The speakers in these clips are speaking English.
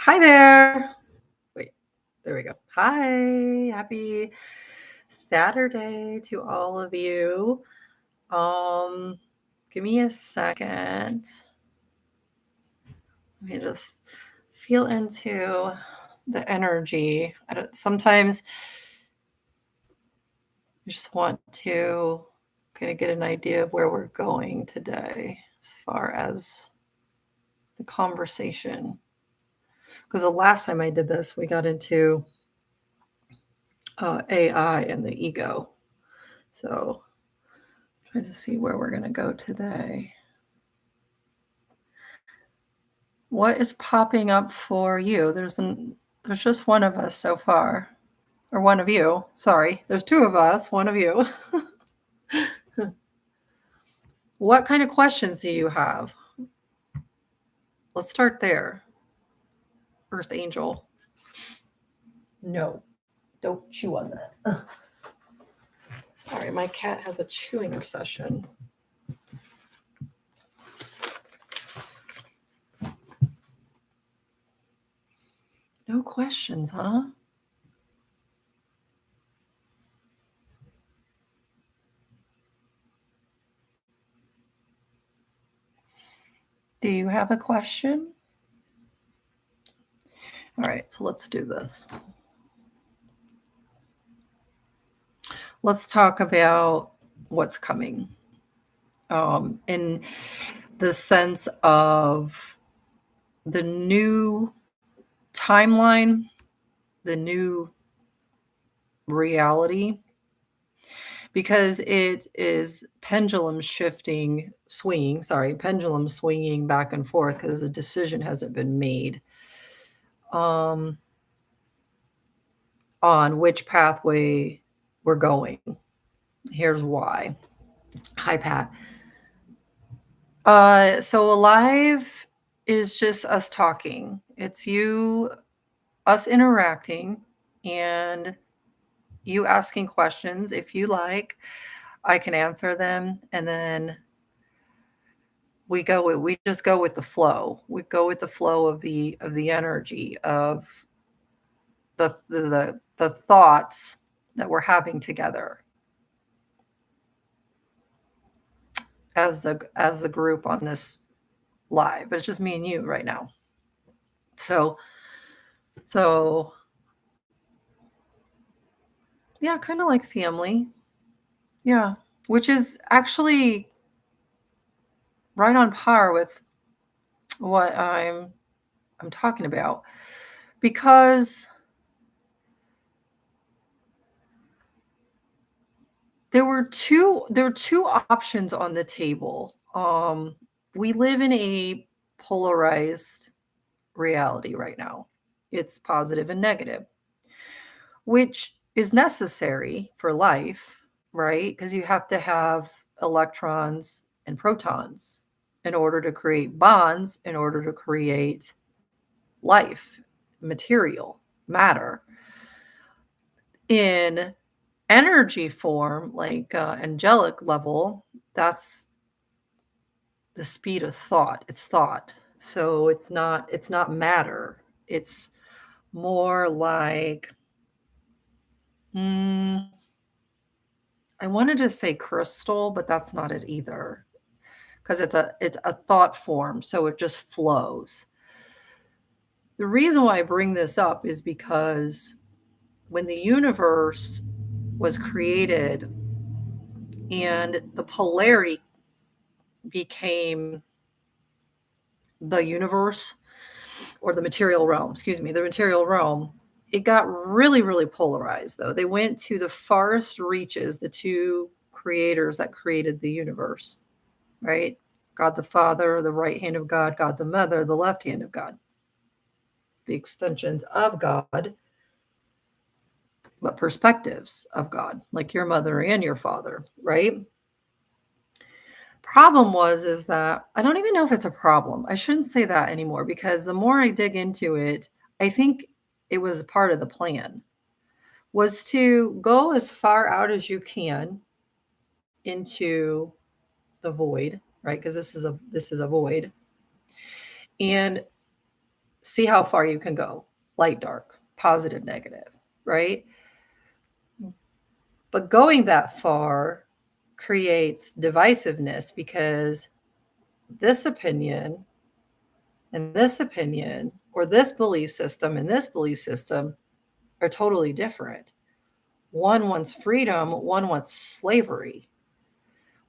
Hi there. Wait, there we go. Hi, happy Saturday to all of you. Um, Give me a second. Let me just feel into the energy. Sometimes I just want to kind of get an idea of where we're going today as far as the conversation. Because the last time I did this, we got into AI and the ego. So trying to see where we're going to go today. What is popping up for you? There's just one of us so far, or one of you. Sorry, there's two of us, one of you. What kind of questions do you have? Let's start there. Earth Angel. No, don't chew on that. Sorry, my cat has a chewing obsession. No questions, huh? Do you have a question? All right, so let's do this. Let's talk about what's coming. In the sense of the new timeline, the new reality, because it is pendulum swinging back and forth because the decision hasn't been made on which pathway we're going. Here's why. Hi, Pat. So alive is just us talking. It's us interacting, and you asking questions. If you like, I can answer them, and then we just go with the flow. We go with the flow of the energy of the thoughts that we're having together as the group on this live. It's just me and you right now. So yeah, kind of like family. Yeah, which is actually right on par with what I'm talking about, because there were two options on the table. We live in a polarized reality right now. It's positive and negative, which is necessary for life, right? Because you have to have electrons and protons in order to create bonds, in order to create life, material, matter. In energy form, like angelic level, that's the speed of thought. It's thought. So it's not matter. It's more like I wanted to say crystal, but that's not it either. Because it's a thought form, so it just flows. The reason why I bring this up is because when the universe was created and the polarity became the universe, or the material realm, it got really, really polarized, though. They went to the farthest reaches, the two creators that created the universe, right? God the Father, the right hand of God, God the Mother, the left hand of God, the extensions of God, but perspectives of God, like your mother and your father, right? Problem is that I don't even know if it's a problem. I shouldn't say that anymore, because the more I dig into it, I think it was part of the plan, was to go as far out as you can into the void, right? Because this is a void, and See how far you can go. Light, dark, positive, negative, right? But going that far creates divisiveness because this opinion and this opinion, or this belief system and this belief system, are totally different. One wants freedom, one wants slavery.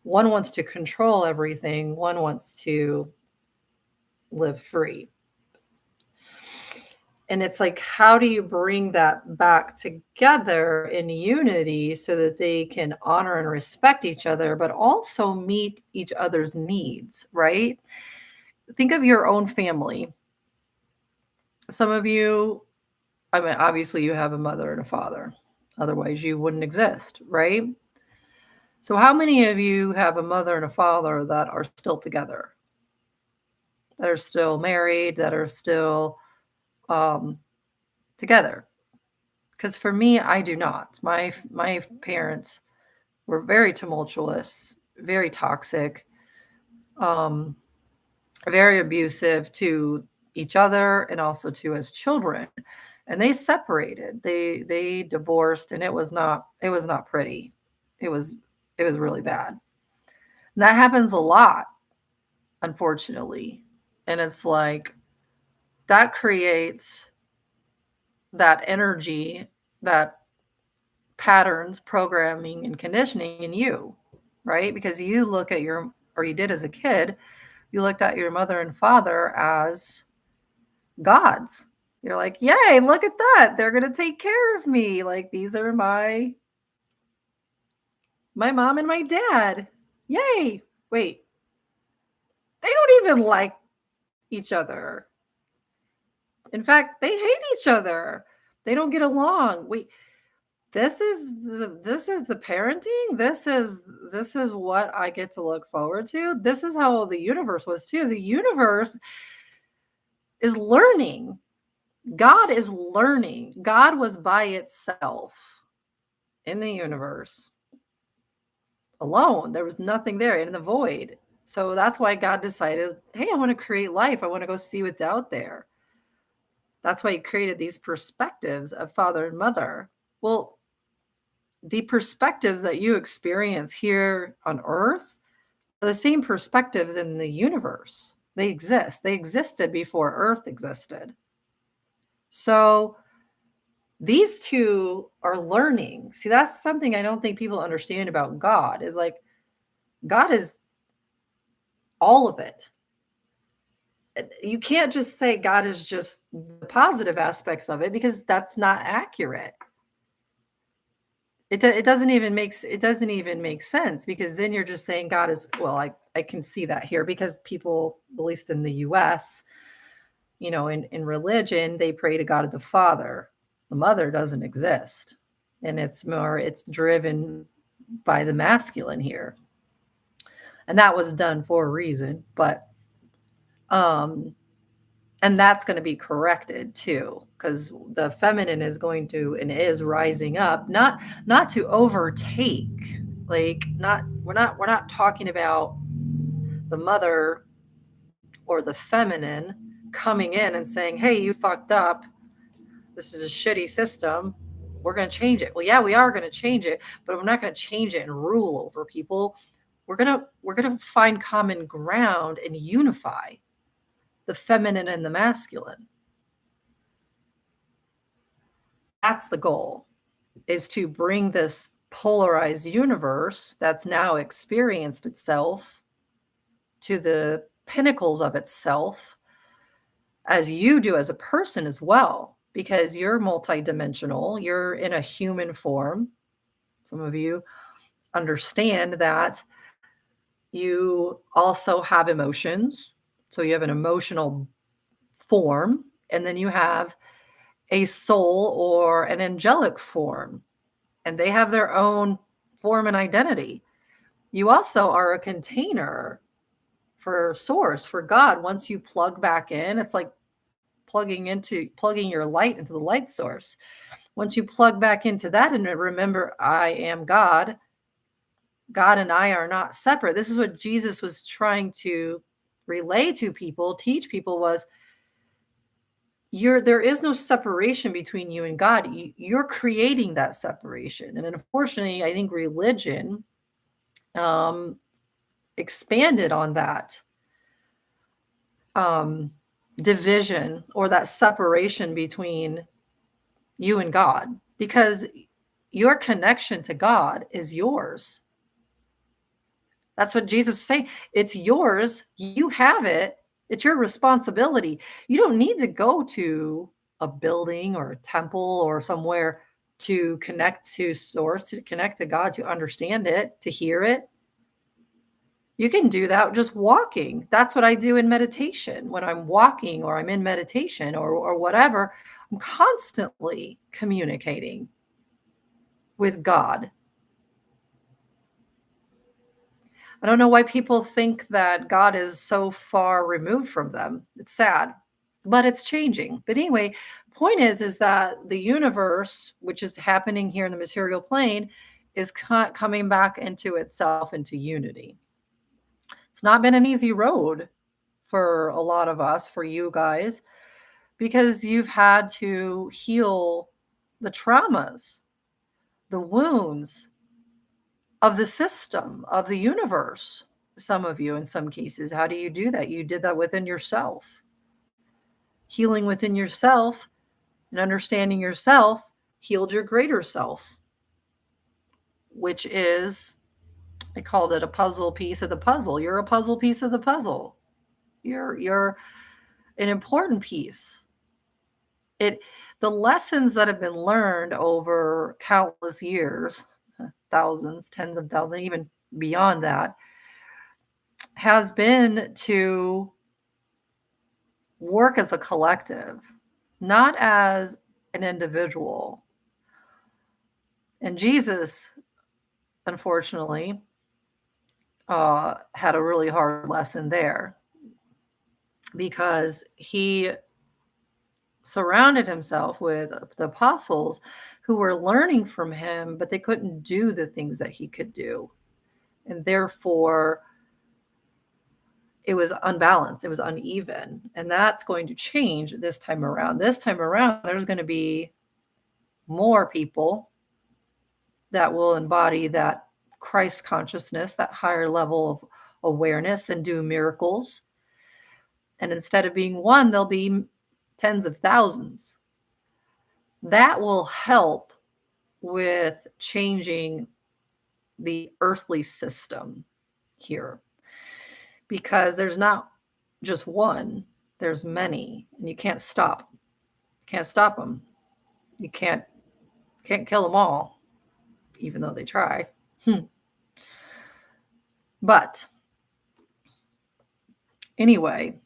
One wants to control everything, one wants to live free. And it's like, how do you bring that back together in unity so that they can honor and respect each other, but also meet each other's needs, right? Think of your own family. Some of you, I mean, obviously you have a mother and a father. Otherwise, you wouldn't exist, right? So, how many of you have a mother and a father that are still together, that are still married, that are still um, together? Because for me, I do not. My parents were very tumultuous, very toxic, um, very abusive to each other and also to as children. And they separated. They divorced, and it was not pretty. It was it was really bad. And that happens a lot, unfortunately. And it's like that creates that energy, that patterns, programming, and conditioning in you, right? Because you look at your, or you did as a kid, you looked at your mother and father as gods. You're like, yay, look at that. They're going to take care of me. Like, these are my mom and my dad. Yay. Wait, they don't even like each other. In fact, they hate each other. They don't get along. Wait, this is the parenting. This is what I get to look forward to. This is how the universe was too. The universe is learning. God is learning. God was by itself in the universe alone. There was nothing there in the void. So that's why God decided, hey, I want to create life. I want to go see what's out there. That's why he created these perspectives of father and mother. Well, the perspectives that you experience here on earth are the same perspectives in the universe. They exist. They existed before earth existed. So these two are learning. See, that's something I don't think people understand about God, is like God is all of it. You can't just say God is just the positive aspects of it, because that's not accurate. It doesn't even make sense, because then you're just saying God is, well, I can see that here, because people, at least in the US, in religion, they pray to God the Father. The mother doesn't exist. And it's driven by the masculine here. And that was done for a reason, but and that's going to be corrected too, because the feminine is going to and is rising up, not to overtake, like, not we're not talking about the mother or the feminine coming in and saying, hey, you fucked up, this is a shitty system, we're going to change it. Well, yeah, we are going to change it, but we're not going to change it and rule over people. We're going to find common ground and unify the feminine and the masculine. That's the goal, is to bring this polarized universe that's now experienced itself to the pinnacles of itself, as you do as a person as well, because you're multidimensional, you're in a human form. Some of you understand that you also have emotions. So you have an emotional form, and then you have a soul or an angelic form, and they have their own form and identity. You also are a container for source, for God. Once you plug back in, it's like plugging your light into the light source. Once you plug back into that and remember, I am God, God and I are not separate. This is what Jesus was trying to relay to people, teach people, was there is no separation between you and God. You're creating that separation. And unfortunately, I think religion um, expanded on that um, division or that separation between you and God, because your connection to God is yours. That's what Jesus is saying. It's yours. You have it. It's your responsibility. You don't need to go to a building or a temple or somewhere to connect to source, to connect to God, to understand it, to hear it. You can do that just walking. That's what I do in meditation. When I'm walking or I'm in meditation or whatever, I'm constantly communicating with God. I don't know why people think that God is so far removed from them. It's sad, but it's changing. But anyway, point is that the universe, which is happening here in the material plane, is coming back into itself, into unity. It's not been an easy road for a lot of us, for you guys, because you've had to heal the traumas, the wounds of the system, of the universe. Some of you, in some cases, how do you do that? You did that within yourself. Healing within yourself and understanding yourself healed your greater self, which is, I called it a puzzle piece of the puzzle. You're a puzzle piece of the puzzle. You're an important piece. The lessons that have been learned over countless years, thousands, tens of thousands, even beyond that, has been to work as a collective, not as an individual. And Jesus, unfortunately, had a really hard lesson there because he surrounded himself with the apostles who were learning from him, but they couldn't do the things that he could do. And therefore, it was unbalanced, it was uneven. And that's going to change this time around. This time around, there's going to be more people that will embody that Christ consciousness, that higher level of awareness, and do miracles. And instead of being one, there'll be tens of thousands. That will help with changing the earthly system here, because there's not just one, there's many, and you can't stop them. You can't kill them all, even though they try. But anyway,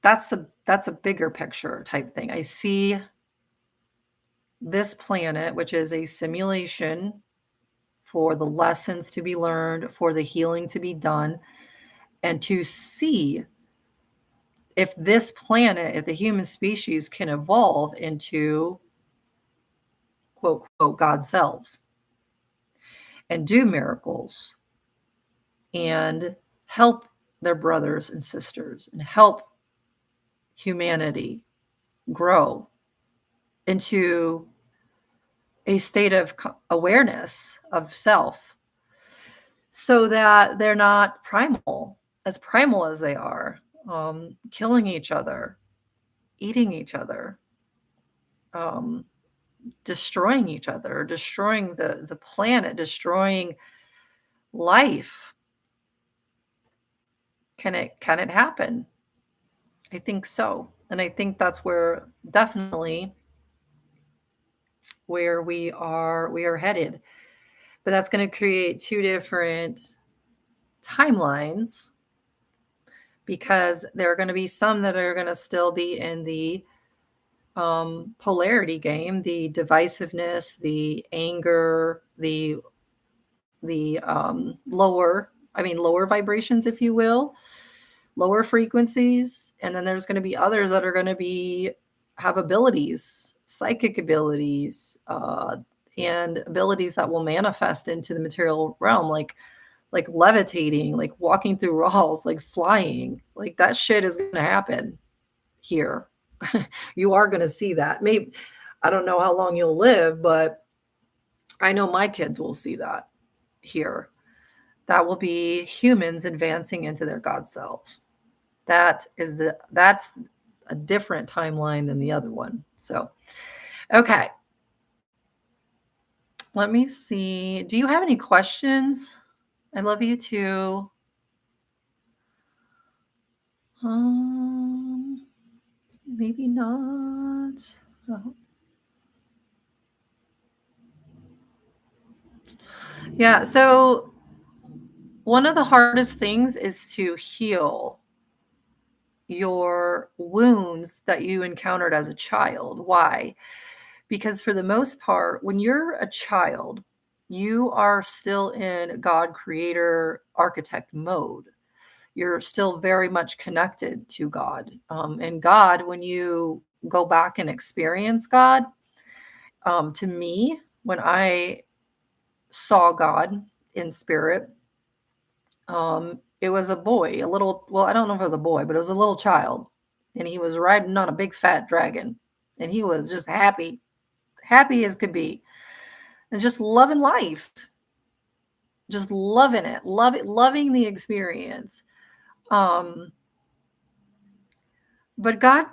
that's a bigger picture type thing. I see this planet, which is a simulation for the lessons to be learned, for the healing to be done, and to see if this planet, if the human species can evolve into quote, quote, God's selves and do miracles and help their brothers and sisters and help humanity grow into a state of awareness of self, so that they're not primal as they are, killing each other, eating each other, destroying each other, destroying the planet, destroying life. Can it happen? I think so. And I think that's where definitely where we are headed. But that's going to create two different timelines, because there are going to be some that are going to still be in the polarity game, the divisiveness, the anger, the lower vibrations, if you will, lower frequencies. And then there's going to be others that are going to have abilities, psychic abilities, and abilities that will manifest into the material realm, like levitating, like walking through walls, like flying. Like that shit is going to happen here. You are gonna see that. Maybe I don't know how long you'll live, but I know my kids will see that here. That will be humans advancing into their God selves. That's a different timeline than the other one. So, okay, let me see. Do you have any questions? I love you too. Um, maybe not. Oh. Yeah, so one of the hardest things is to heal your wounds that you encountered as a child. Why? Because for the most part, when you're a child, you are still in God creator architect mode. You're still very much connected to God. And God, when you go back and experience God, to me, when I saw God in spirit, it was a boy, a little, well, I don't know if it was a boy, but it was a little child. And he was riding on a big fat dragon. And he was just happy, happy as could be, and just loving life, just loving it, loving the experience. Um, but God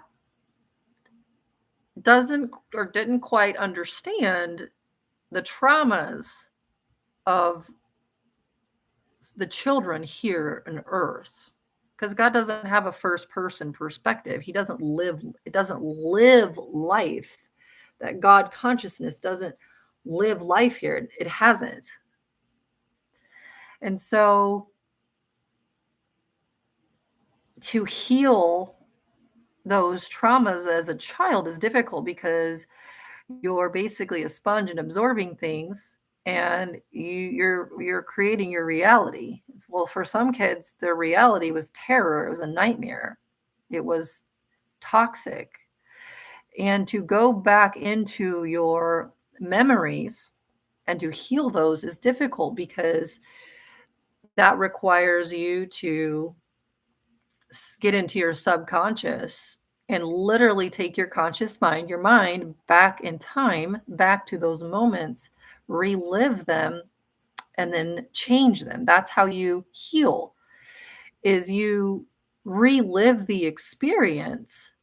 doesn't or didn't quite understand the traumas of the children here on earth, because God doesn't have a first person perspective. He doesn't live, it doesn't live life. That God consciousness doesn't live life here. It hasn't. And so to heal those traumas as a child is difficult because you're basically a sponge and absorbing things, and you're creating your reality. Well, for some kids, their reality was terror. It was a nightmare. It was toxic. And to go back into your memories and to heal those is difficult because that requires you to get into your subconscious and literally take your conscious mind, your mind back in time, back to those moments, relive them, and then change them. That's how you heal, is you relive the experience,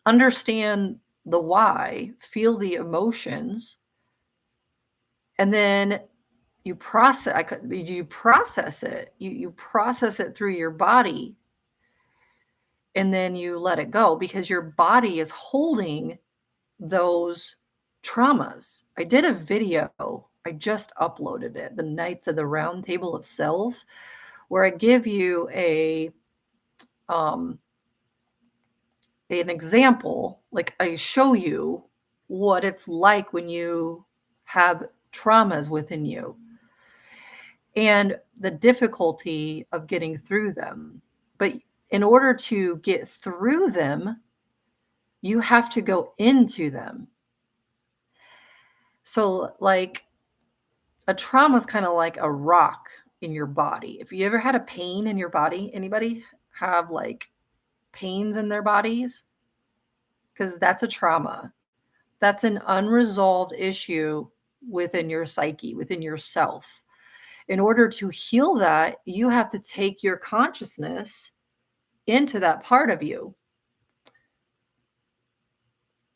understand the why, feel the emotions, and then you process it. You process it through your body, and then you let it go because your body is holding those traumas. I did a video, I just uploaded it, the Knights of the Round Table of Self, where I give you um an example, like I show you what it's like when you have traumas within you and the difficulty of getting through them. But in order to get through them, you have to go into them. So, like, a trauma is kind of like a rock in your body. If you ever had a pain in your body, anybody have like pains in their bodies? Because that's a trauma. That's an unresolved issue within your psyche, within yourself. In order to heal that, you have to take your consciousness into that part of you,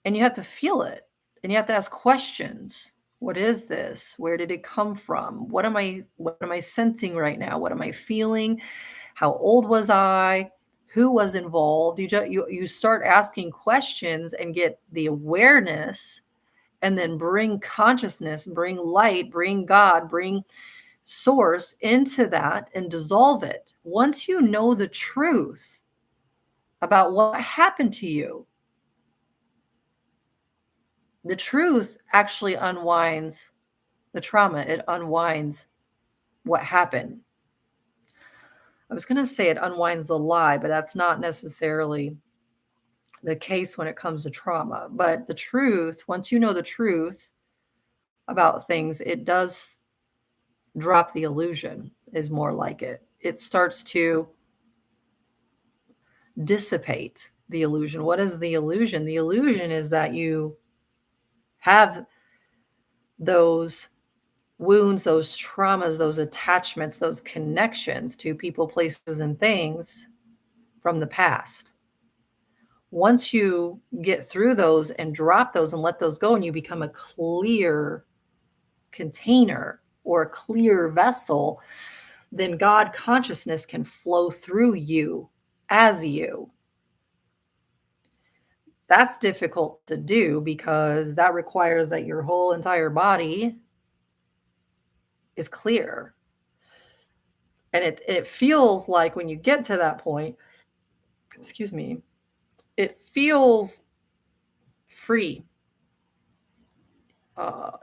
and you have to feel it, and you have to ask questions. What is this? Where did it come from? What am I sensing right now? What am I feeling? How old was I? Who was involved? You start asking questions and get the awareness, and then bring consciousness, bring light, bring God, bring source into that and dissolve it. Once you know the truth about what happened to you, the truth actually unwinds the trauma. It unwinds what happened. I was going to say it unwinds the lie, but that's not necessarily the case when it comes to trauma. But the truth, once you know the truth about things, it does drop the illusion, is more like it. It starts to dissipate. the illusion. What is the illusion? The illusion is that you have those wounds, those traumas, those attachments, those connections to people, places, and things from the past. Once you get through those and drop those and let those go, and you become a clear container or a clear vessel, then God consciousness can flow through you as you. That's difficult to do because that requires that your whole entire body is clear. And it feels like when you get to that point, excuse me, it feels free,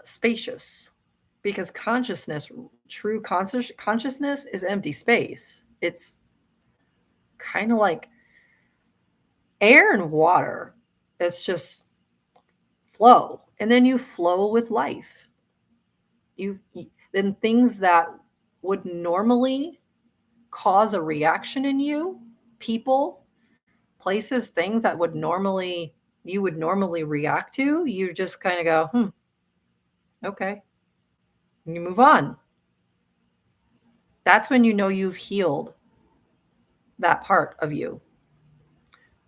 spacious, because consciousness, true consciousness is empty space. It's kind of like air and water. It's just flow. And then you flow with life. Then things that would normally cause a reaction in you, people, places, things that would normally you would normally react to, you just kind of go, okay. And you move on. That's when you know you've healed that part of you.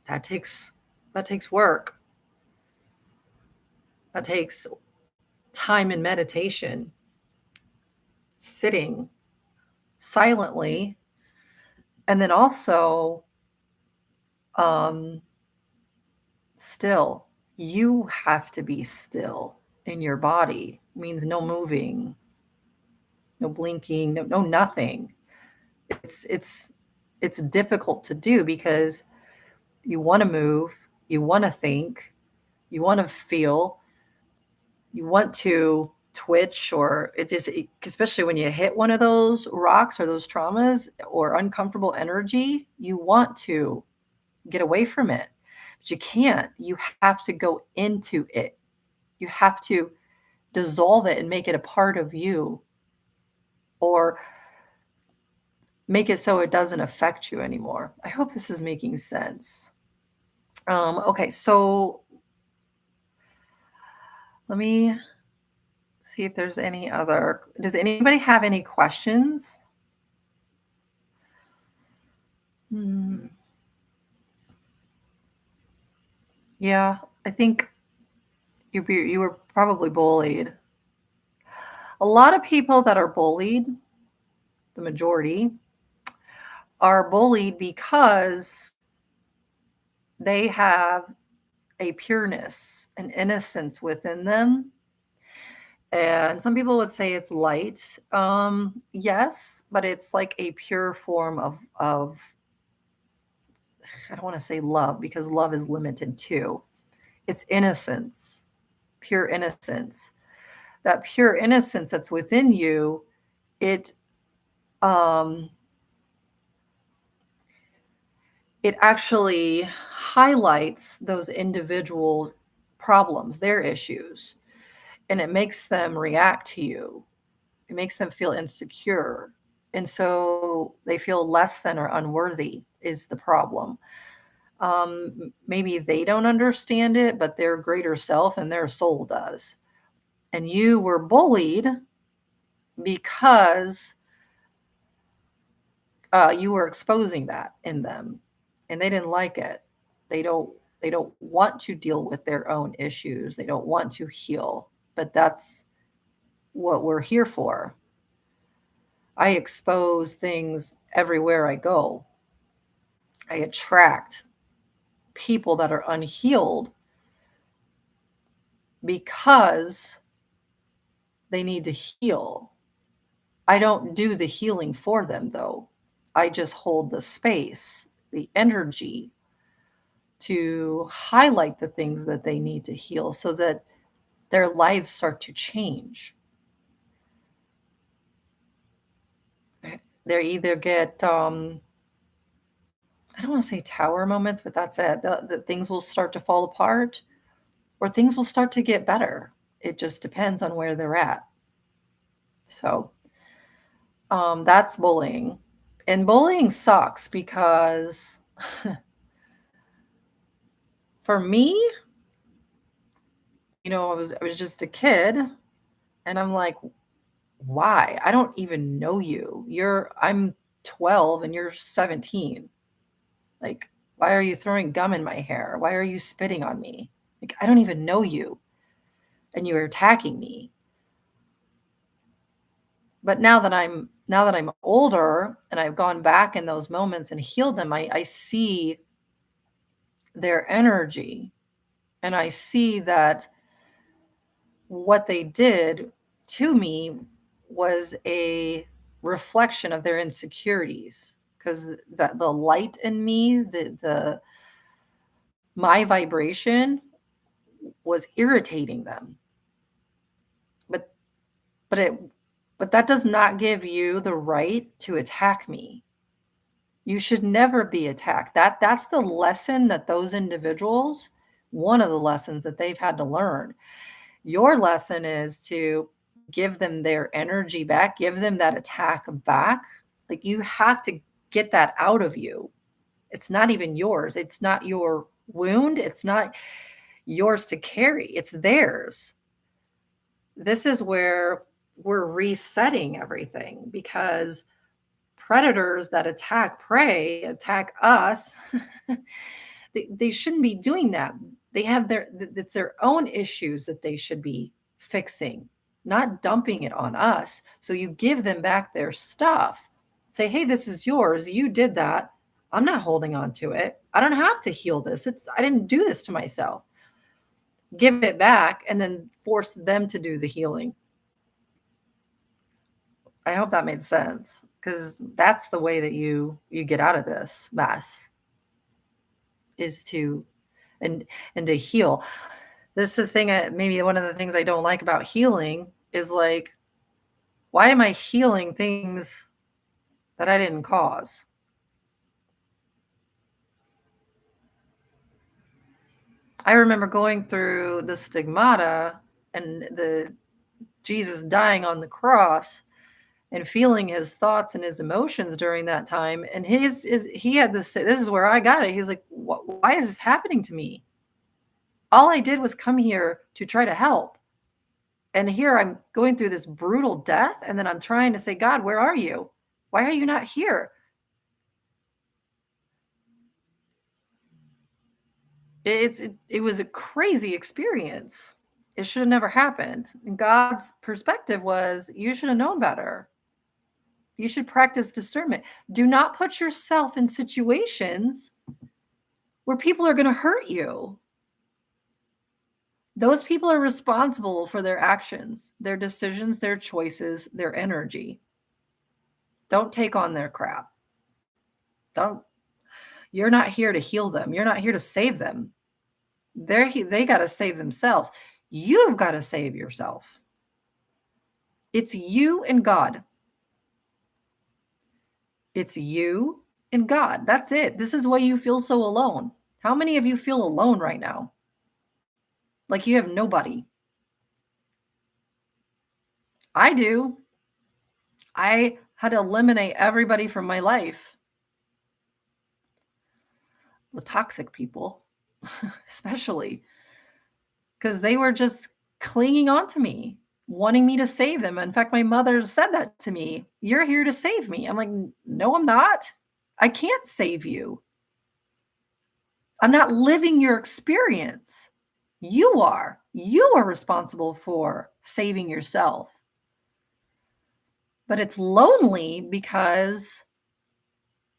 That takes work. That takes time and meditation, sitting silently, and then also um, still. You have to be still in your body. Means no moving, no blinking, no nothing. It's difficult to do because you want to move, you want to think, you want to feel, you want to twitch, or especially when you hit one of those rocks or those traumas or uncomfortable energy, you want to get away from it, but you can't. You have to go into it. You have to dissolve it and make it a part of you, or make it so it doesn't affect you anymore. I hope this is making sense. Okay, so let me see if there's any other. Does anybody have any questions? Hmm. Yeah, I think you were probably bullied. A lot of people that are bullied, the majority, are bullied because they have a pureness, an innocence within them. And some people would say it's light. Yes, but it's like a pure form of I don't want to say love because love is limited too. It's innocence, pure innocence. That pure innocence that's within you, it um it actually highlights those individuals' problems, their issues, and it makes them react to you. It makes them feel insecure. And so they feel less than or unworthy is the problem. Maybe they don't understand it, but their greater self and their soul does. And you were bullied because you were exposing that in them, and they didn't like it. They don't. They don't want to deal with their own issues. They don't want to heal. But that's what we're here for. I expose things everywhere I go. I attract people that are unhealed because they need to heal. I don't do the healing for them, though. I just hold the space, the energy to highlight the things that they need to heal so that their lives start to change. They either get, I don't want to say tower moments, but that's it. The things will start to fall apart or things will start to get better. It just depends on where they're at. So that's bullying. And bullying sucks because For me, I was just a kid, and I'm like, "Why? I don't even know you. I'm 12 and you're 17. Like, why are you throwing gum in my hair? Why are you spitting on me? Like, I don't even know you, and you're attacking me." But now that I'm older and I've gone back in those moments and healed them, I see their energy, and I see that what they did to me was a reflection of their insecurities, because the light in me, the my vibration was irritating them. But but it but that does not give you the right to attack me. You should never be attacked. That's the lesson that those individuals, one of the lessons that they've had to learn. Your lesson is to give them their energy back, give them that attack back. Like, you have to get that out of you. It's not even yours. It's not your wound. It's not yours to carry. It's theirs. This is where we're resetting everything, because predators that attack prey, attack us, they shouldn't be doing that. They have it's their own issues that they should be fixing, not dumping it on us. So you give them back their stuff. Say, "Hey, this is yours. You did that. I'm not holding on to it. I don't have to heal this. I didn't do this to myself." Give it back and then force them to do the healing. I hope that made sense, because that's the way that you get out of this mess, is to and to heal. This is the thing, maybe one of the things I don't like about healing is, like, why am I healing things that I didn't cause? I remember going through the stigmata and the Jesus dying on the cross and feeling his thoughts and his emotions during that time, and he had this is where I got it. He's like, Why is this happening to me? All I did was come here to try to help. And here I'm going through this brutal death, and then I'm trying to say, God, where are you? Why are you not here?" It was a crazy experience. It should have never happened. And God's perspective was, you should have known better. You should practice discernment. Do not put yourself in situations where people are going to hurt you. Those people are responsible for their actions, their decisions, their choices, their energy. Don't take on their crap. Don't. You're not here to heal them. You're not here to save them. They got to save themselves. You've got to save yourself. It's you and God. It's you and God. That's it. This is why you feel so alone. How many of you feel alone right now? Like you have nobody. I do. I had to eliminate everybody from my life. The toxic people, especially, because they were just clinging on to me, wanting me to save them. In fact, my mother said that to me. "You're here to save me." I'm like, "No, I'm not. I can't save you. I'm not living your experience. You are. You are responsible for saving yourself." But it's lonely, because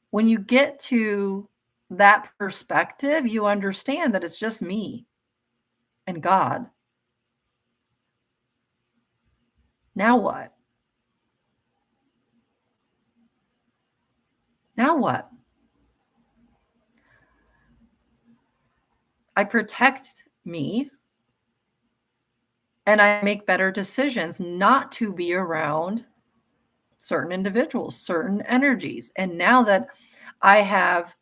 when you get to that perspective, you understand that it's just me and God. Now what? Now what? I protect me, and I make better decisions not to be around certain individuals, certain energies. And now that I have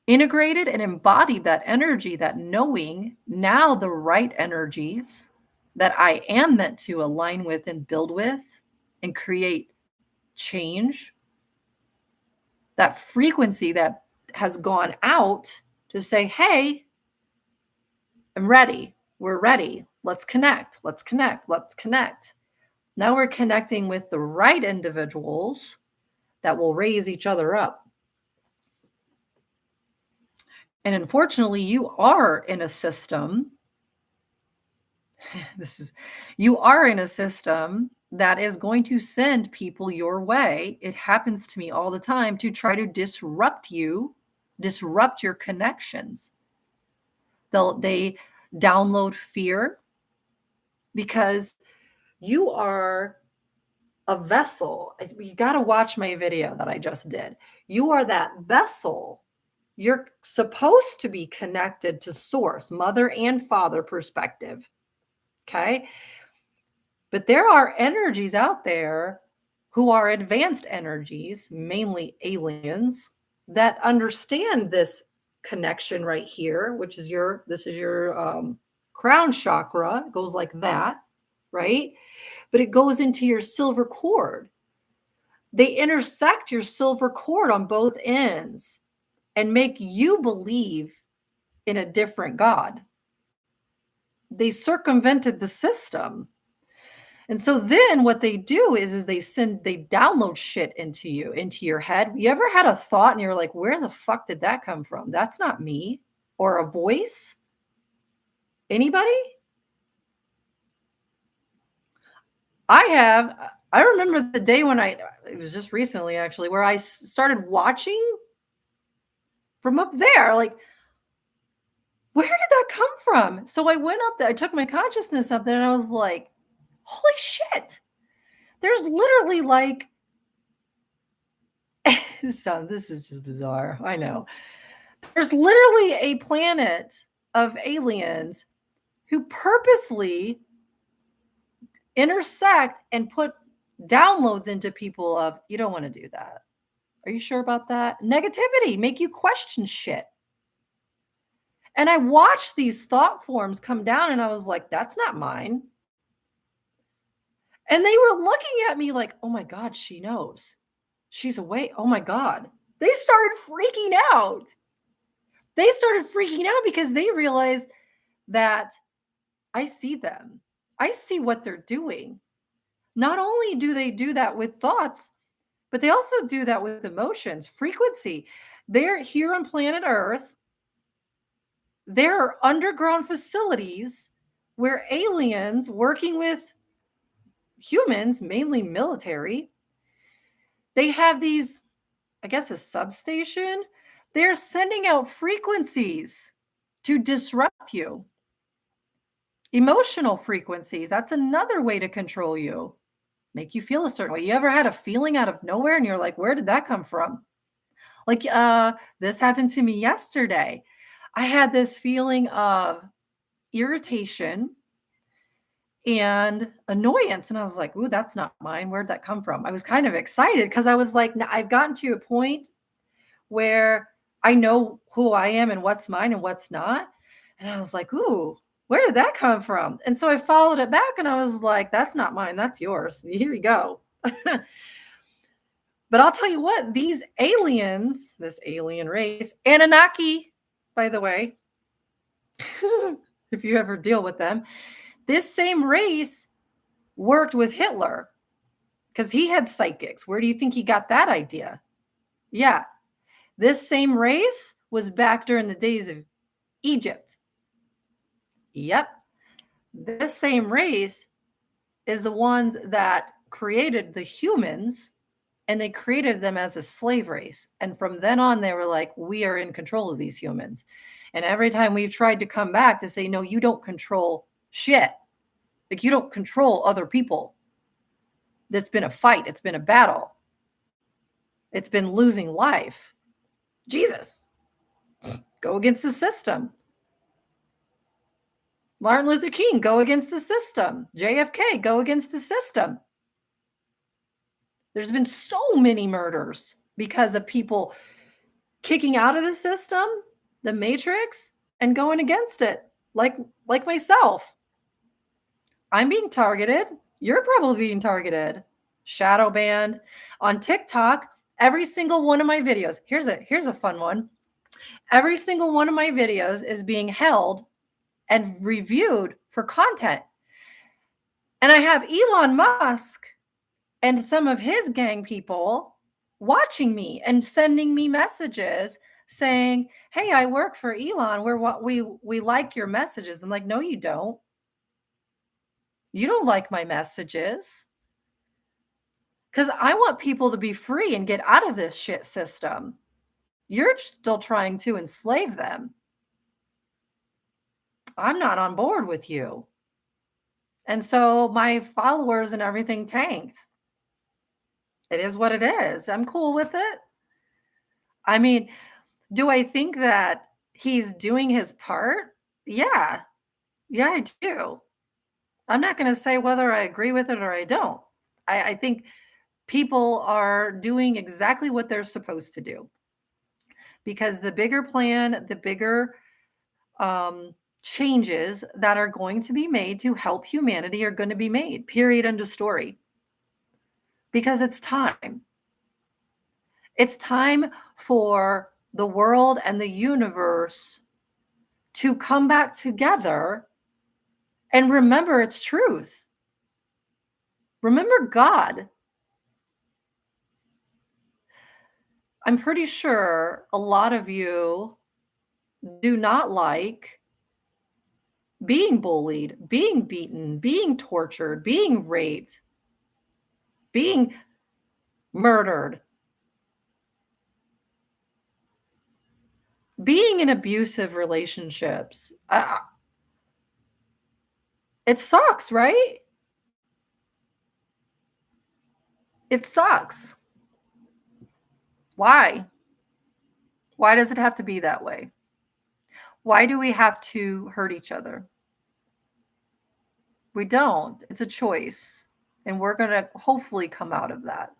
integrated and embodied that energy, that knowing, now the right energies that I am meant to align with and build with and create change, that frequency, that has gone out to say, hey, I'm ready. We're ready. Let's connect. Let's connect. Let's connect. Now we're connecting with the right individuals that will raise each other up. And unfortunately, you are in a system. You are in a system that is going to send people your way. It happens to me all the time to try to disrupt you, disrupt your connections. They download fear because you are a vessel. You got to watch my video that I just did. You are that vessel. You're supposed to be connected to source, mother and father perspective. Okay. But there are energies out there who are advanced energies, mainly aliens, that understand this connection right here, which is your crown chakra. It goes like that, right? But it goes into your silver cord. They intersect your silver cord on both ends and make you believe in a different God. They circumvented the system. And so then what they do is they download shit into you, into your head. You ever had a thought and you're like, where the fuck did that come from? That's not me. Or a voice? Anybody? I remember the day when it was just recently actually, where I started watching from up there, like, where did that come from? So I went up there, I took my consciousness up there and I was like, holy shit. There's literally like, this is just bizarre. I know. There's literally a planet of aliens who purposely intersect and put downloads into people of, you don't want to do that. Are you sure about that? Negativity, make you question shit. And I watched these thought forms come down and I was like, that's not mine. And they were looking at me like, oh my God, she knows. She's awake. Oh my God. They started freaking out. They started freaking out because they realized that I see them. I see what they're doing. Not only do they do that with thoughts, but they also do that with emotions, frequency. They're here on planet Earth. There are underground facilities where aliens working with humans, mainly military, they have these, I guess, a substation. They're sending out frequencies to disrupt you. Emotional frequencies, that's another way to control you. Make you feel a certain way. You ever had a feeling out of nowhere and you're like, where did that come from? Like, this happened to me yesterday. I had this feeling of irritation and annoyance. And I was like, ooh, that's not mine. Where'd that come from? I was kind of excited because I was like, I've gotten to a point where I know who I am and what's mine and what's not. And I was like, ooh, where did that come from? And so I followed it back and I was like, that's not mine. That's yours. Here you go. But I'll tell you what, these aliens, this alien race, Anunnaki, by the way, if you ever deal with them, this same race worked with Hitler because he had psychics. Where do you think he got that idea? Yeah. This same race was back during the days of Egypt. Yep. This same race is the ones that created the humans, and they created them as a slave race. And from then on, they were like, we are in control of these humans. And every time we've tried to come back to say, no, you don't control shit. Like, you don't control other people. It's been a fight. It's been a battle. It's been losing life. Jesus, go against the system. Martin Luther King, go against the system. JFK, go against the system. There's been so many murders because of people kicking out of the system, the matrix, and going against it, like myself. I'm being targeted. You're probably being targeted. Shadow banned on TikTok. Every single one of my videos. Here's a fun one. Every single one of my videos is being held and reviewed for content. And I have Elon Musk and some of his gang people watching me and sending me messages saying, "Hey, I work for Elon. We like your messages." I'm like, "No, you don't. You don't like my messages." Because I want people to be free and get out of this shit system. You're still trying to enslave them. I'm not on board with you. And so my followers and everything tanked. It is what it is. I'm cool with it. I mean, do I think that he's doing his part? Yeah. Yeah, I do. I'm not going to say whether I agree with it or I don't. I think people are doing exactly what they're supposed to do because the bigger plan, the bigger changes that are going to be made to help humanity are going to be made, period, end of story. Because it's time. It's time for the world and the universe to come back together and remember its truth. Remember God. I'm pretty sure a lot of you do not like being bullied, being beaten, being tortured, being raped, being murdered, being in abusive relationships. It sucks, right? It sucks. Why? Why does it have to be that way? Why do we have to hurt each other? We don't. It's a choice. And we're going to hopefully come out of that.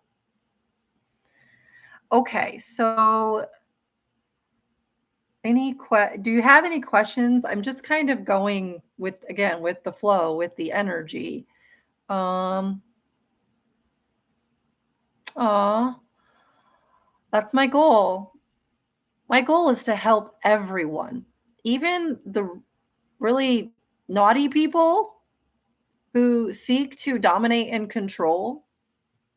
Okay, so do you have any questions? I'm just kind of going with the flow, with the energy. Aw, that's my goal. My goal is to help everyone, even the really naughty people who seek to dominate and control.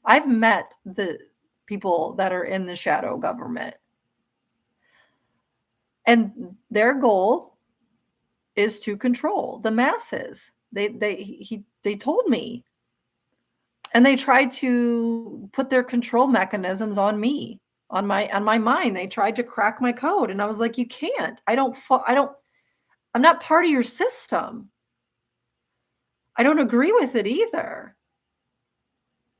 I've met the people that are in the shadow government, and their goal is to control the masses. They told me, and they tried to put their control mechanisms on me, on my mind. They tried to crack my code, and I was like, "You can't. I'm not part of your system. I don't agree with it either."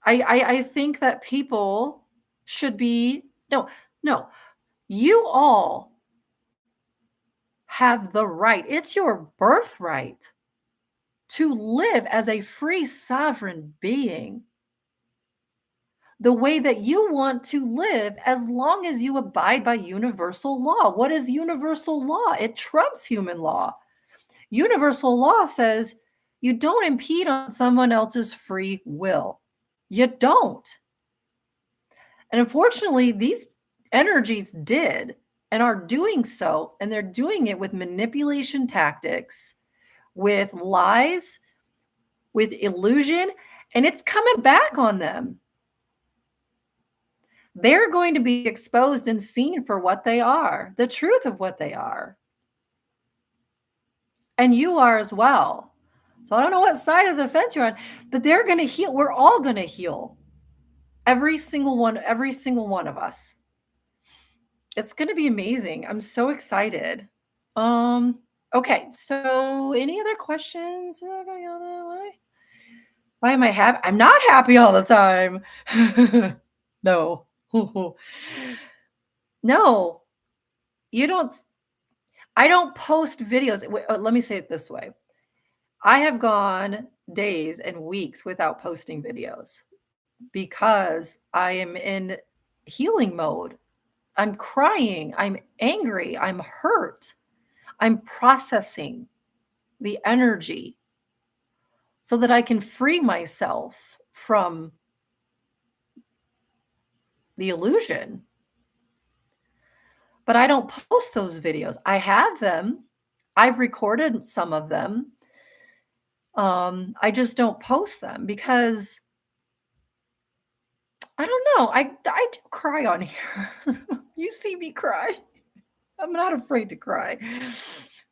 I think that people should be no, no. You all have the right. It's your birthright to live as a free sovereign being the way that you want to live as long as you abide by universal law. What is universal law? It trumps human law. Universal law says you don't impede on someone else's free will. You don't. And unfortunately, these energies did and are doing so, and they're doing it with manipulation tactics, with lies, with illusion, and it's coming back on them. They're going to be exposed and seen for what they are, the truth of what they are. And you are as well. So I don't know what side of the fence you're on, but they're going to heal. We're all going to heal. Every single one of us. It's going to be amazing. I'm so excited. Okay, so any other questions? Why am I happy? I'm not happy all the time. No. No. I don't post videos. Let me say it this way. I have gone days and weeks without posting videos because I am in healing mode. I'm crying. I'm angry. I'm hurt. I'm processing the energy so that I can free myself from the illusion. but I don't post those videos. I have them. I've recorded some of them. I just don't post them because I don't know. I do cry on here. You see me cry. I'm not afraid to cry.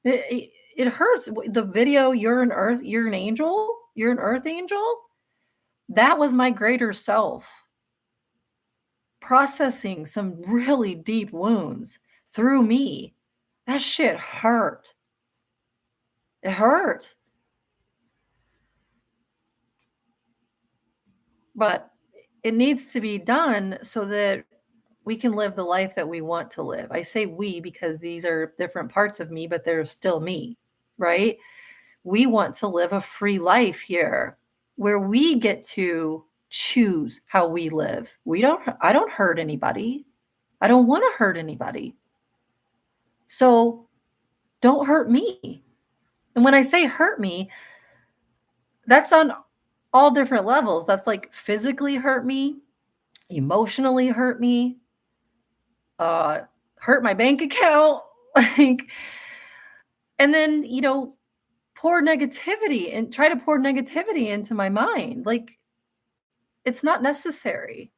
It hurts. The video, you're an angel, you're an earth angel. That was my greater self processing some really deep wounds through me. That shit hurt. It hurt. But it needs to be done so that we can live the life that we want to live. I say we because these are different parts of me, but they're still me, right? We want to live a free life here where we get to choose how we live. I don't hurt anybody. I don't want to hurt anybody. So don't hurt me. And when I say hurt me, that's on all different levels. That's like physically hurt me, emotionally hurt me, uh, hurt my bank account, like, and then, pour negativity and try to pour negativity into my mind. Like, it's not necessary.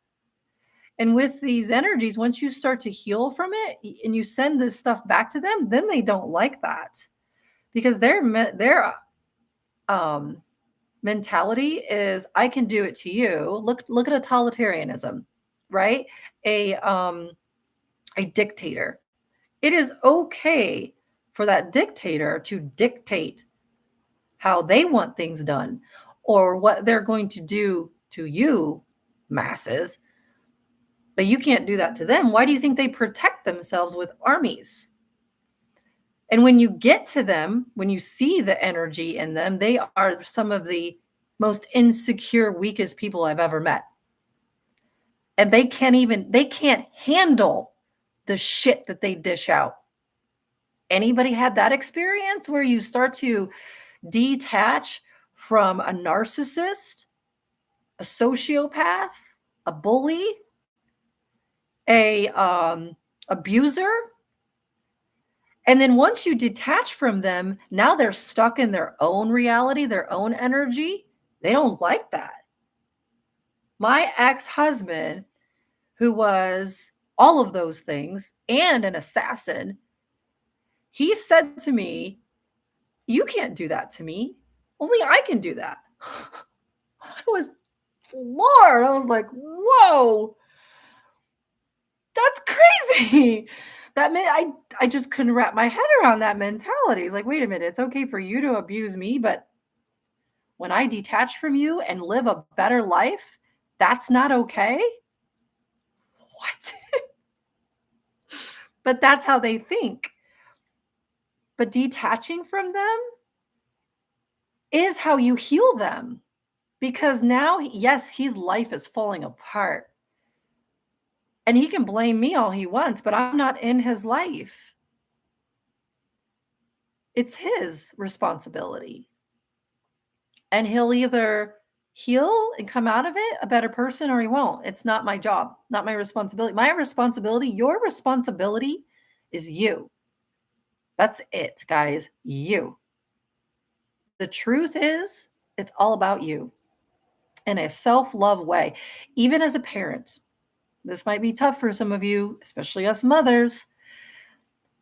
And with these energies, once you start to heal from it and you send this stuff back to them, then they don't like that because their mentality is I can do it to you. Look at totalitarianism, right? A dictator. It is okay for that dictator to dictate how they want things done or what they're going to do to you, masses. But you can't do that to them. Why do you think they protect themselves with armies? And when you get to them, when you see the energy in them, they are some of the most insecure, weakest people I've ever met. And they can't handle the shit that they dish out. Anybody had that experience where you start to detach from a narcissist, a sociopath, a bully, a abuser? And then once you detach from them, now they're stuck in their own reality, their own energy. They don't like that. My ex-husband, who was all of those things and an assassin, he said to me, "You can't do that to me. Only I can do that." I was floored. I was like, "Whoa, that's crazy." That meant I just couldn't wrap my head around that mentality. It's like, wait a minute, it's okay for you to abuse me, but when I detach from you and live a better life, that's not okay? What? But that's how they think. But detaching from them is how you heal them. Because now, yes, his life is falling apart. And he can blame me all he wants, but I'm not in his life. It's his responsibility. And he'll either heal and come out of it a better person or he won't. It's not my job, not my responsibility. My responsibility, your responsibility is you. That's it, guys. You. The truth is, it's all about you in a self-love way. Even as a parent, this might be tough for some of you, especially us mothers.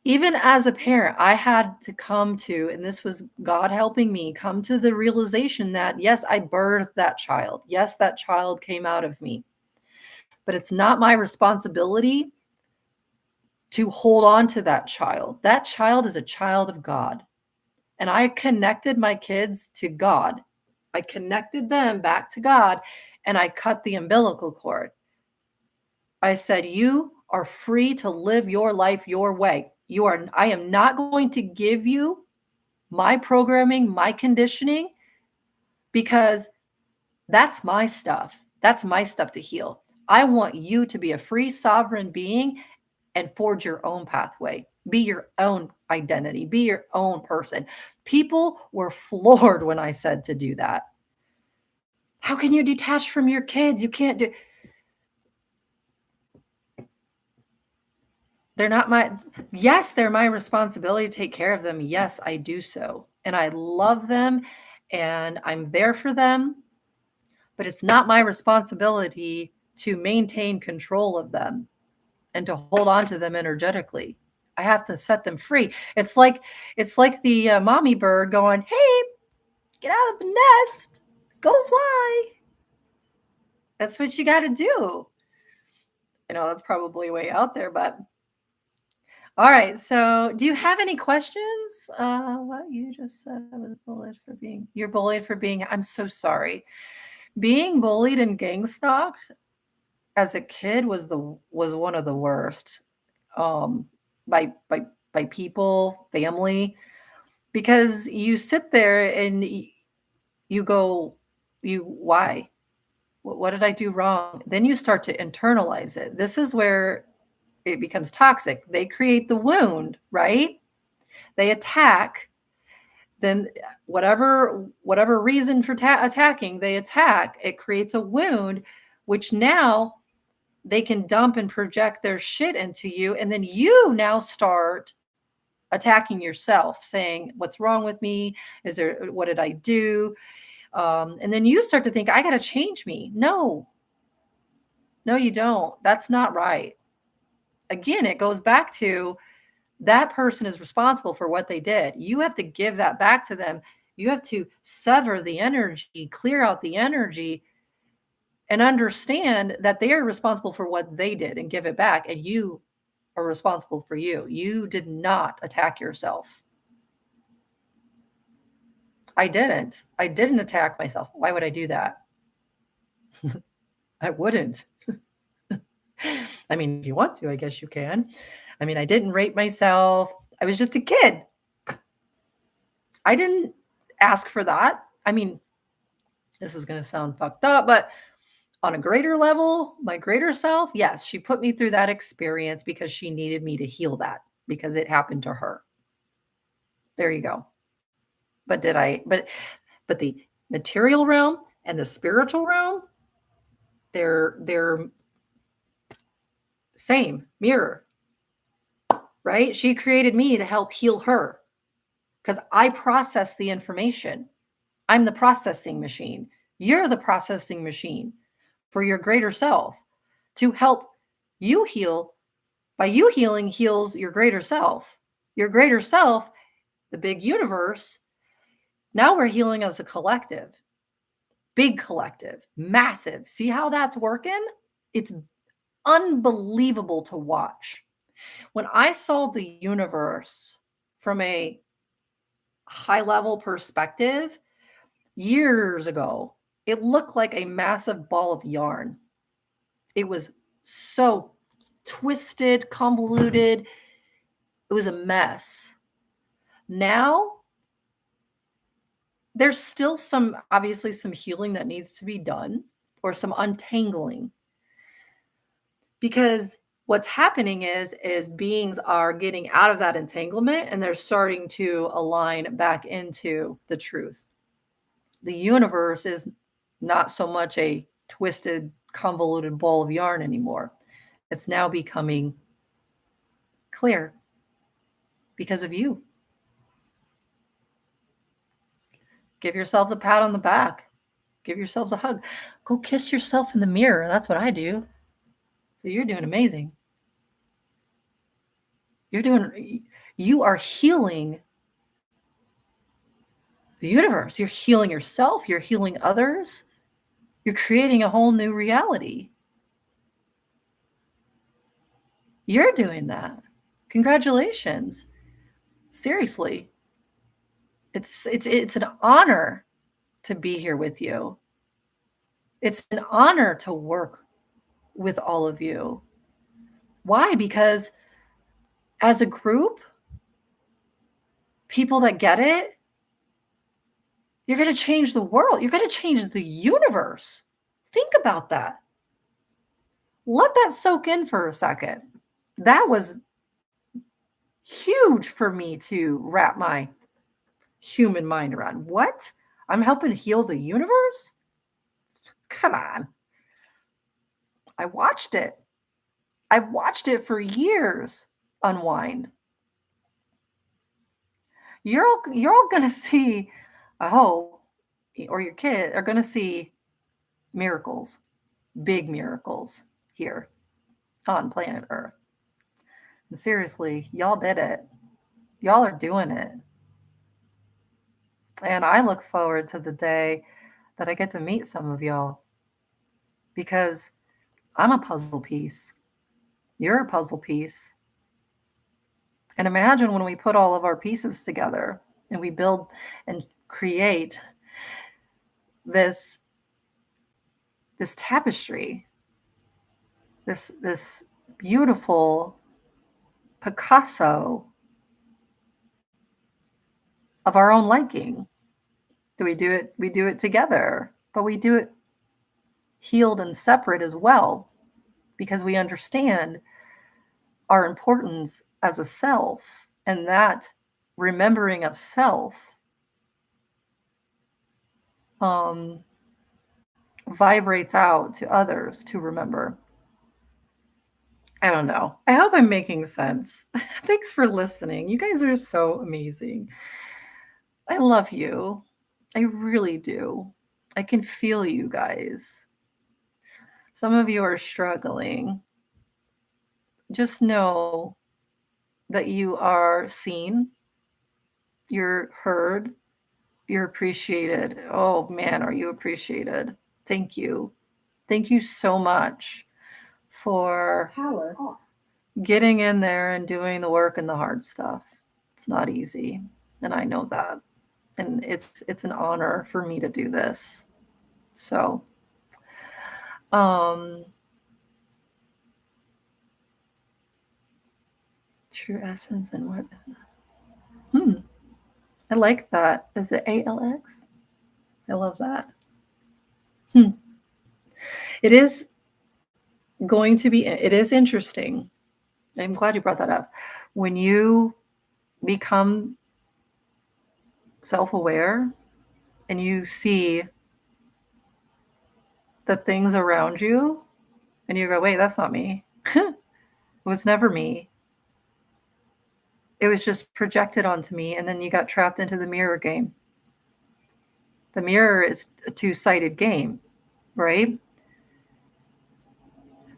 Even as a parent, I had to come to, and this was God helping me come to the realization that, yes, I birthed that child. Yes, that child came out of me. But it's not my responsibility to hold on to that child. That child is a child of God. And I connected my kids to God. I connected them back to God, and I cut the umbilical cord. I said, you are free to live your life your way. I am not going to give you my programming, my conditioning, because that's my stuff. That's my stuff to heal. I want you to be a free sovereign being and forge your own pathway. Be your own identity. Be your own person. People were floored when I said to do that. How can you detach from your kids? You can't do. They're not my yes, they're my responsibility to take care of them. Yes, I do so. And I love them and I'm there for them, but it's not my responsibility to maintain control of them and to hold on to them energetically. I have to set them free. It's like the mommy bird going, "Hey, get out of the nest. Go fly." That's what you got to do. I know that's probably way out there, but all right. So, do you have any questions? What you just said I was bullied for being. You're bullied for being. I'm so sorry. Being bullied and gang stalked as a kid was one of the worst. Um, by people, family, because you sit there and you go, you why? What did I do wrong? Then you start to internalize it. This is where it becomes toxic. They create the wound, right? They attack. Then whatever reason for attacking, they attack. It creates a wound, which now they can dump and project their shit into you, and then you now start attacking yourself, saying, "What's wrong with me? Is there what did I do?" And then you start to think, "I got to change me." No, you don't. That's not right. Again, it goes back to that person is responsible for what they did. You have to give that back to them. You have to sever the energy, clear out the energy, and understand that they are responsible for what they did and give it back. And you are responsible for you. You did not attack yourself. I didn't. I didn't attack myself. Why would I do that? I wouldn't. I mean, if you want to, I guess you can. I mean, I didn't rape myself. I was just a kid. I didn't ask for that. I mean, this is going to sound fucked up, but on a greater level, my greater self, yes, she put me through that experience because she needed me to heal that because it happened to her. There you go. But did I, but the material realm and the spiritual realm, they're same mirror, right? She created me to help heal her because I process the information. I'm the processing machine. You're the processing machine for your greater self to help you heal. By you healing heals your greater self. Your greater self, the big universe, now we're healing as a collective. Big collective, massive. See how that's working? It's unbelievable to watch. When I saw the universe from a high level perspective years ago, it looked like a massive ball of yarn. It was so twisted, convoluted. It was a mess. Now, there's still obviously some healing that needs to be done or some untangling. Because what's happening is beings are getting out of that entanglement and they're starting to align back into the truth. The universe is not so much a twisted, convoluted ball of yarn anymore. It's now becoming clear because of you. Give yourselves a pat on the back. Give yourselves a hug. Go kiss yourself in the mirror. That's what I do. So you're doing amazing. You are healing the universe. You're healing yourself. You're healing others. You're creating a whole new reality. You're doing that. Congratulations. Seriously. It's an honor to be here with you. It's an honor to work with all of you. Why? Because as a group, people that get it, you're going to change the world. You're going to change the universe. Think about that. Let that soak in for a second. That was huge for me to wrap my human mind around. What? I'm helping heal the universe? Come on. I watched it. I've watched it for years. unwind. You're all gonna see, I hope, or your kid are gonna see miracles, big miracles here on planet Earth. And seriously, y'all did it. Y'all are doing it. And I look forward to the day that I get to meet some of y'all because I'm a puzzle piece. You're a puzzle piece. And imagine when we put all of our pieces together and we build and create this this tapestry, this beautiful Picasso of our own liking. Do we do it? We do it together, but we do it healed and separate as well because we understand our importance as a self, and that remembering of self um, vibrates out to others to remember. I don't know. I hope I'm making sense. Thanks for listening. You guys are so amazing. I love you. I really do. I can feel you guys. Some of you are struggling. Just know that you are seen, you're heard, you're appreciated. Oh man, are you appreciated? Thank you. Thank you so much for getting in there and doing the work and the hard stuff. It's not easy, and I know that. And it's an honor for me to do this. So, um true essence and what I like that. Is it ALX? I love that. Hmm. It is going to be, it is interesting. I'm glad you brought that up. When you become self aware and you see the things around you and you go, wait, that's not me. It was never me. It was just projected onto me. And then you got trapped into the mirror game. The mirror is a two-sided game, right?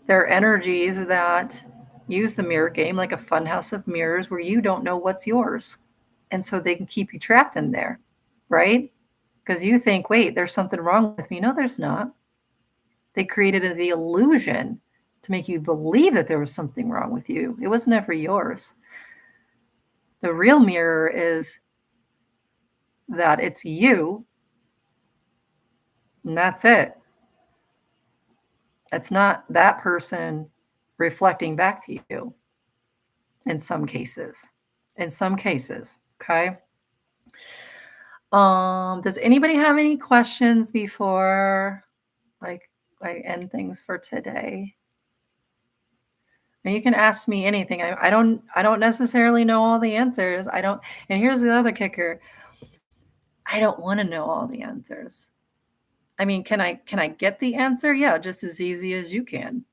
There are energies that use the mirror game like a funhouse of mirrors where you don't know what's yours. And so they can keep you trapped in there, right? Because you think, wait, there's something wrong with me. No, there's not. They created the illusion to make you believe that there was something wrong with you. It was never yours. The real mirror is that it's you, and that's it. It's not that person reflecting back to you in some cases. In some cases, okay? Does anybody have any questions before like I end things for today? And you can ask me anything. I don't necessarily know all the answers. I don't, and here's the other kicker. I don't want to know all the answers. I mean, can I get the answer? Yeah, just as easy as you can.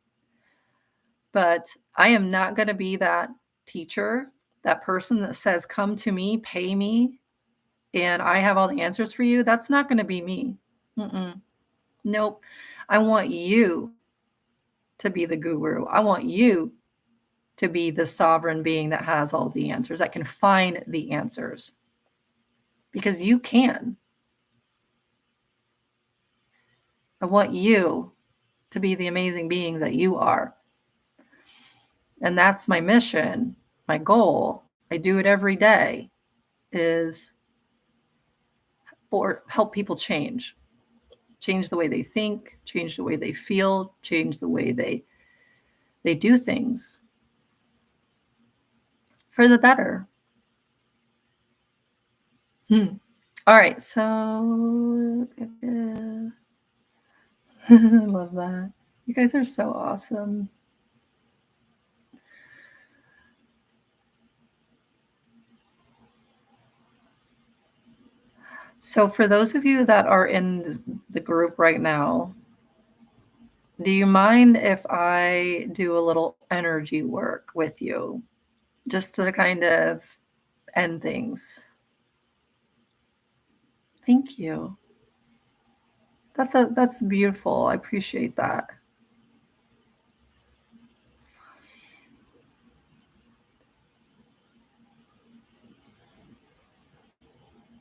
But I am not going to be that teacher, that person that says, come to me, pay me, and I have all the answers for you. That's not going to be me. Mm-mm. Nope. I want you to be the guru. I want you to be the sovereign being that has all the answers, that can find the answers. Because you can. I want you to be the amazing beings that you are. And that's my mission, my goal. I do it every day, is for help people change the way they think, change the way they feel, change the way they do things for the better. All right, so I love that. You guys are so awesome. So for those of you that are in the group right now, do you mind if I do a little energy work with you? just to kind of end things. Thank you. That's beautiful. I appreciate that.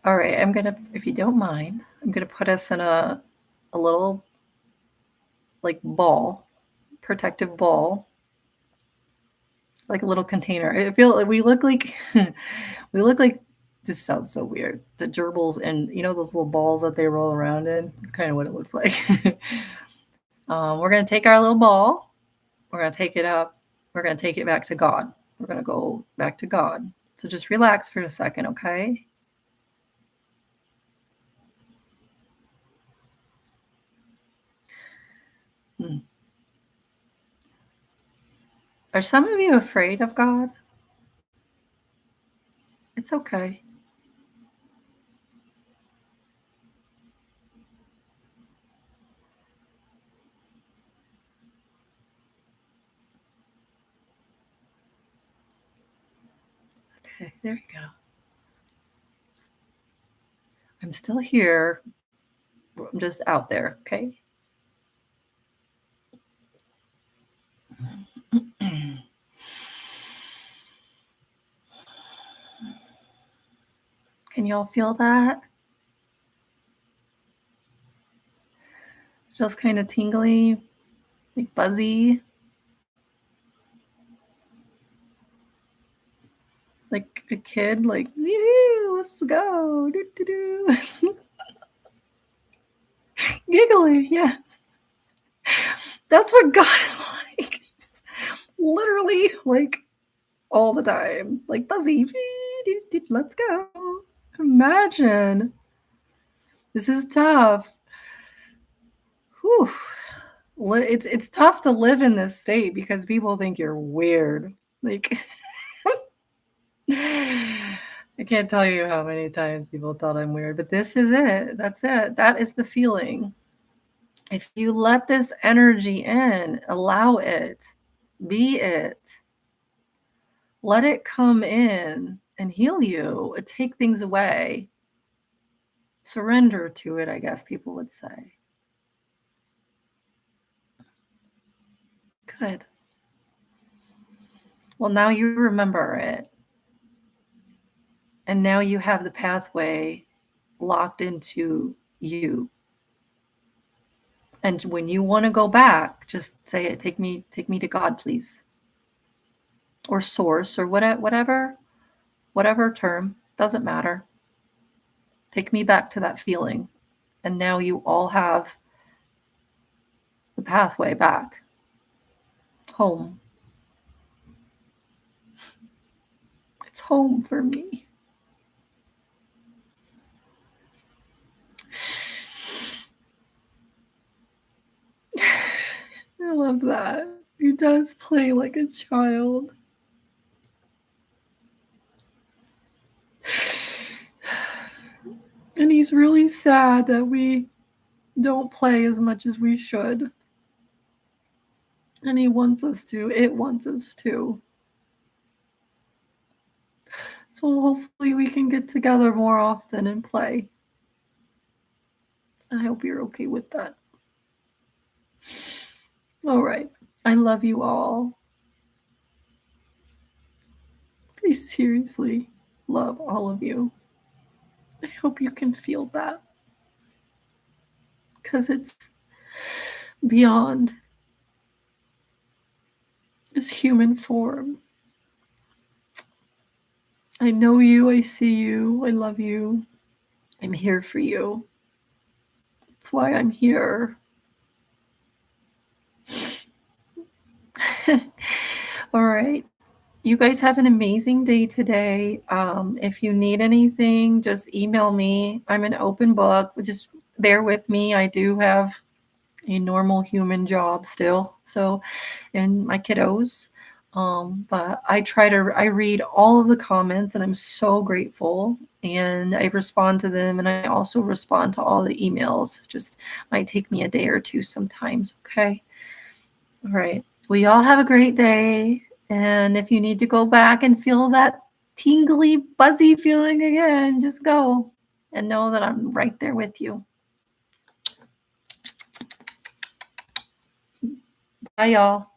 All right, if you don't mind, I'm gonna put us in a little like ball, protective ball, like a little container. I feel like we look like we look like this sounds so weird. The gerbils and those little balls that they roll around in. It's kind of what it looks like. We're gonna take our little ball. We're gonna take it up. We're gonna take it back to God. We're gonna go back to God. So just relax for a second, okay? Hmm. Are some of you afraid of God? It's okay. Okay, there you go. I'm still here. I'm just out there, okay? Can y'all feel that? Just kind of tingly, like buzzy, like a kid, like, let's go. Doo, doo, doo. Giggly, yes. That's what God is like. Literally, like all the time. Like buzzy. Let's go. Imagine. This is tough. Whew. It's tough to live in this state because people think you're weird. Like I can't tell you how many times people thought I'm weird, but this is it. That's it. That is the feeling. If you let this energy in, allow it, be it, let it come in and heal you, take things away, surrender to it, I guess people would say. Good. Well, now you remember it. And now you have the pathway locked into you. And when you want to go back, just say it, take me to God, please. Or source or whatever term, doesn't matter. Take me back to that feeling. And now you all have the pathway back home. It's home for me. I love that. He does play like a child. And he's really sad that we don't play as much as we should. And he wants us to. It wants us to. So hopefully we can get together more often and play. I hope you're okay with that. All right. I love you all. I seriously love all of you. I hope you can feel that. Because it's beyond this human form. I know you. I see you. I love you. I'm here for you. That's why I'm here. All right. You guys have an amazing day today. If you need anything, just email me. I'm an open book. Just bear with me. I do have a normal human job still. So, and my kiddos. But I read all of the comments and I'm so grateful. And I respond to them. And I also respond to all the emails. Just might take me a day or two sometimes. Okay. All right. Well, y'all have a great day. And if you need to go back and feel that tingly, buzzy feeling again, just go and know that I'm right there with you. Bye, y'all.